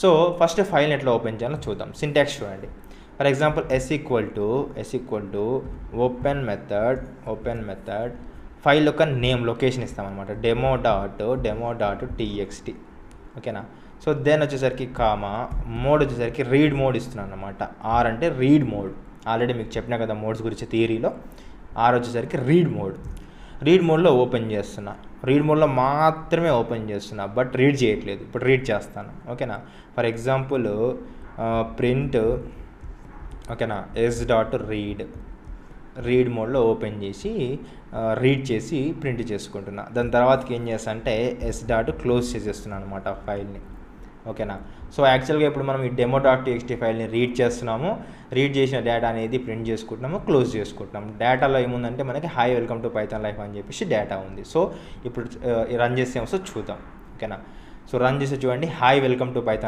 So first ఫైల్ని ఎట్లా open చేయాలో చూద్దాం. సింటాక్స్ చూడండి. For example S equal to open method file యొక్క నేమ్ లొకేషన్ ఇస్తామన్నమాట, demo.txt. ఓకేనా. సో దెన్ వచ్చేసరికి కామా, మోడ్ వచ్చేసరికి రీడ్ మోడ్ ఇస్తున్నాను అనమాట. ఆర్ అంటే రీడ్ మోడ్, ఆల్రెడీ మీకు చెప్పినా కదా మోడ్స్ గురించి థియరీలో. ఆర్ వచ్చేసరికి రీడ్ మోడ్లో ఓపెన్ చేస్తున్నా, రీడ్ మోడ్లో మాత్రమే ఓపెన్ చేస్తున్నా, బట్ రీడ్ చేయట్లేదు. ఇప్పుడు రీడ్ చేస్తాను. ఓకేనా. ఫర్ ఎగ్జాంపుల్ ప్రింట్, ఓకేనా, రీడ్ మోడ్లో ఓపెన్ చేసి రీడ్ చేసి ప్రింట్ చేసుకుంటున్నా. దాని తర్వాతకి ఏం చేస్తా అంటే క్లోజ్ చేసేస్తున్నాను అనమాట ఫైల్ని. ఓకేనా. సో యాక్చువల్గా ఇప్పుడు మనం ఈ demo.txt ఫైల్ని రీడ్ చేస్తున్నాము, రీడ్ చేసిన డేటా అనేది ప్రింట్ చేసుకుంటున్నాము, క్లోజ్ చేసుకుంటున్నాము. డేటాలో ఏముందంటే మనకి hi welcome to Python life అని చెప్పేసి డేటా ఉంది. సో ఇప్పుడు రన్ చేస్తే చూద్దాం. ఓకేనా. సో రన్ చేసి చూడండి, హాయ్ వెల్కమ్ టు పైథాన్